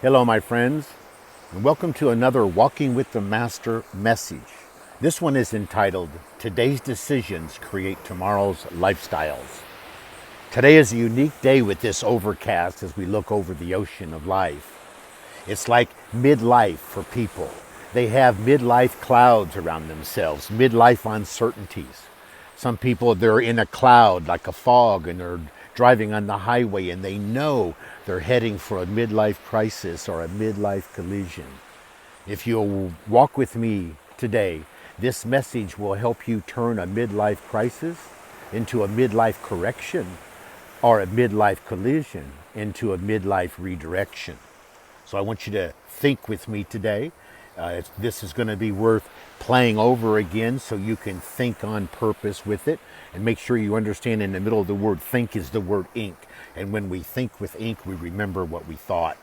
Hello, my friends, and welcome to another Walking with the Master message. This one is entitled, Today's Decisions Create Tomorrow's Lifestyles. Today is a unique day with this overcast as we look over the ocean of life. It's like midlife for people. They have midlife clouds around themselves, midlife uncertainties. Some people, they're in a cloud like a fog and they're driving on the highway and they know they're heading for a midlife crisis or a midlife collision. If you'll walk with me today, this message will help you turn a midlife crisis into a midlife correction or a midlife collision into a midlife redirection. So I want you to think with me today. This is going to be worth playing over again so you can think on purpose with it. And make sure you understand in the middle of the word think is the word ink. And when we think with ink, we remember what we thought.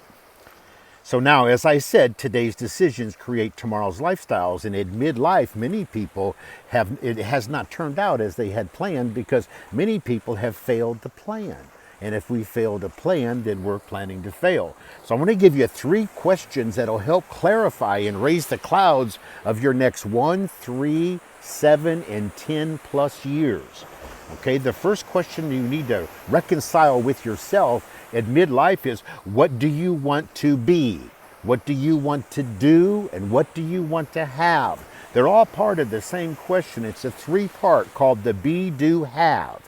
So now, as I said, today's decisions create tomorrow's lifestyles. And in midlife, many people it has not turned out as they had planned because many people have failed to plan. And if we fail to plan, then we're planning to fail. So I'm going to give you 3 questions that'll help clarify and raise the clouds of your next 1, 3, 7, and 10 plus years. Okay, the first question you need to reconcile with yourself at midlife is, what do you want to be? What do you want to do? And what do you want to have? They're all part of the same question. It's a 3-part called the be, do, have.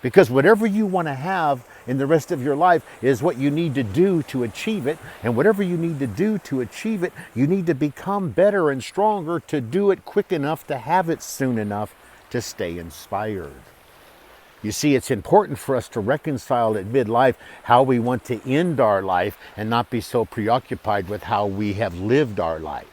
Because whatever you want to have in the rest of your life is what you need to do to achieve it. And whatever you need to do to achieve it, you need to become better and stronger to do it quick enough to have it soon enough to stay inspired. You see, it's important for us to reconcile at midlife how we want to end our life and not be so preoccupied with how we have lived our life.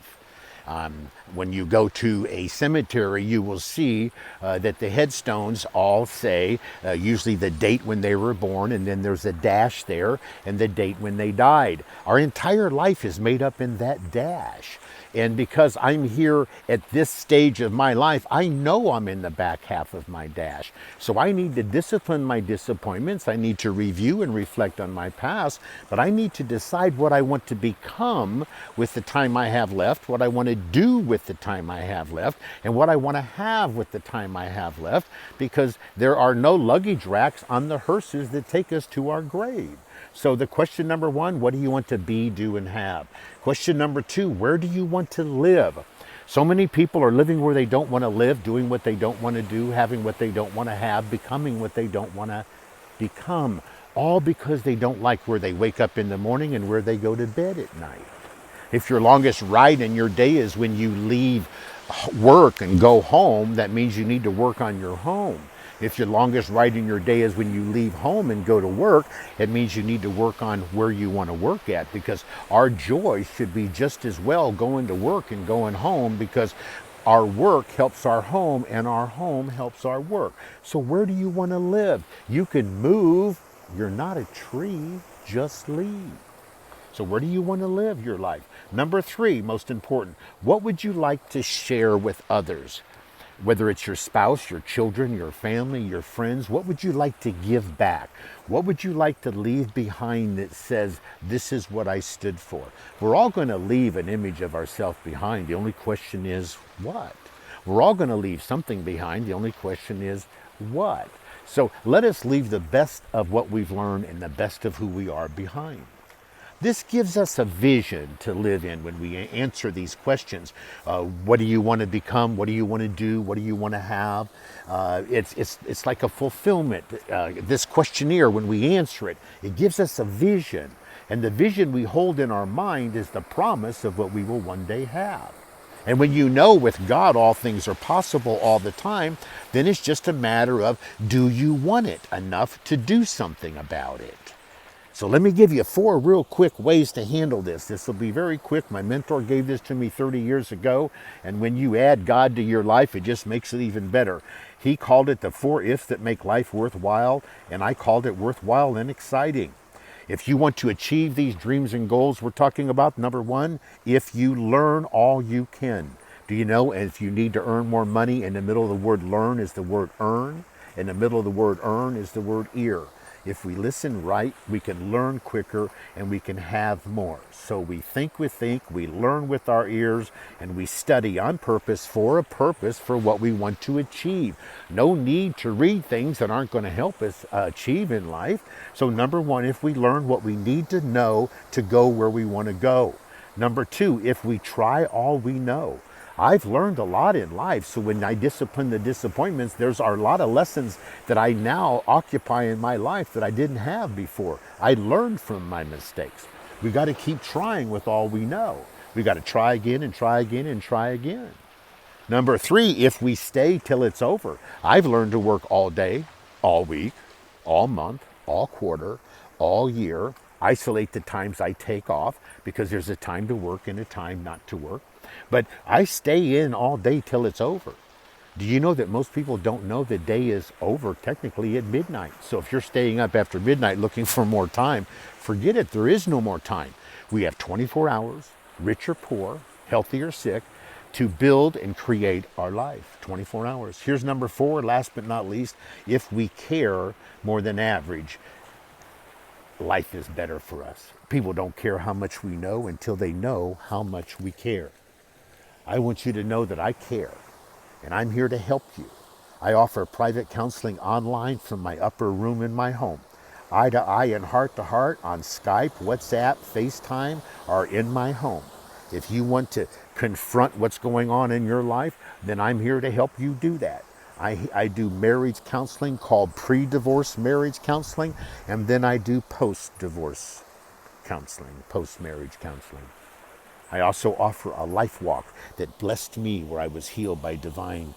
When you go to a cemetery, you will see that the headstones all say usually the date when they were born, and then there's a dash there and the date when they died. Our entire life is made up in that dash. And because I'm here at this stage of my life, I know I'm in the back half of my dash. So I need to discipline my disappointments. I need to review and reflect on my past, but I need to decide what I want to become with the time I have left, what I want to do with the time I have left, and what I want to have with the time I have left, because there are no luggage racks on the hearses that take us to our grave. So the question number 1, what do you want to be, do, and have? Question number 2, where do you want to live? So many people are living where they don't want to live, doing what they don't want to do, having what they don't want to have, becoming what they don't want to become, all because they don't like where they wake up in the morning and where they go to bed at night. If your longest ride in your day is when you leave work and go home, that means you need to work on your home. If your longest ride in your day is when you leave home and go to work, it means you need to work on where you want to work at, because our joy should be just as well going to work and going home, because our work helps our home and our home helps our work. So where do you want to live? You can move. You're not a tree. Just leave. So where do you want to live your life? Number 3, most important, what would you like to share with others? Whether it's your spouse, your children, your family, your friends, what would you like to give back? What would you like to leave behind that says, this is what I stood for? We're all going to leave an image of ourselves behind. The only question is, what? We're all going to leave something behind. The only question is, what? So let us leave the best of what we've learned and the best of who we are behind. This gives us a vision to live in when we answer these questions. What do you want to become? What do you want to do? What do you want to have? It's like a fulfillment. This questionnaire, when we answer it, it gives us a vision. And the vision we hold in our mind is the promise of what we will one day have. And when you know with God all things are possible all the time, then it's just a matter of, do you want it enough to do something about it? So let me give you 4 real quick ways to handle this. This will be very quick. My mentor gave this to me 30 years ago. And when you add God to your life, it just makes it even better. He called it the 4 ifs that make life worthwhile. And I called it worthwhile and exciting. If you want to achieve these dreams and goals we're talking about, number 1, if you learn all you can. Do you know, if you need to earn more money, in the middle of the word learn is the word earn. In the middle of the word earn is the word ear. If we listen right, we can learn quicker and we can have more. So we think, we learn with our ears, and we study on purpose for what we want to achieve. No need to read things that aren't going to help us achieve in life. So number one, if we learn what we need to know to go where we want to go. Number two, if we try all we know. I've learned a lot in life, so when I discipline the disappointments, there's a lot of lessons that I now occupy in my life that I didn't have before. I learned from my mistakes. We got to keep trying with all we know. We got to try again and try again and try again. Number three, if we stay till it's over. I've learned to work all day, all week, all month, all quarter, all year. Isolate the times I take off because there's a time to work and a time not to work. But I stay in all day till it's over. Do you know that most people don't know the day is over technically at midnight? So if you're staying up after midnight looking for more time, forget it. There is no more time. We have 24 hours, rich or poor, healthy or sick, to build and create our life. 24 hours. Here's number four, last but not least. If we care more than average, life is better for us. People don't care how much we know until they know how much we care. I want you to know that I care, and I'm here to help you. I offer private counseling online from my upper room in my home. Eye to eye and heart to heart on Skype, WhatsApp, FaceTime, or in my home. If you want to confront what's going on in your life, then I'm here to help you do that. I do marriage counseling called pre-divorce marriage counseling, and then I do post-divorce counseling, post-marriage counseling. I also offer a life walk that blessed me where I was healed by divine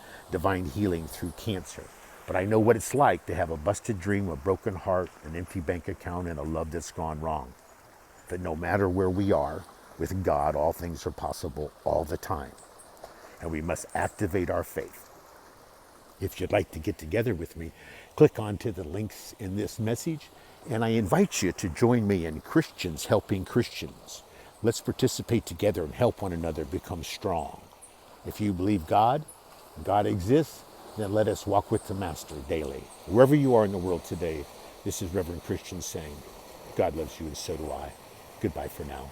healing through cancer. But I know what it's like to have a busted dream, a broken heart, an empty bank account, and a love that's gone wrong. But no matter where we are, with God, all things are possible all the time. And we must activate our faith. If you'd like to get together with me, click onto the links in this message, and I invite you to join me in Christians Helping Christians. Let's participate together and help one another become strong. If you believe God exists, then let us walk with the Master daily. Wherever you are in the world today, this is Reverend Christian saying, God loves you and so do I. Goodbye for now.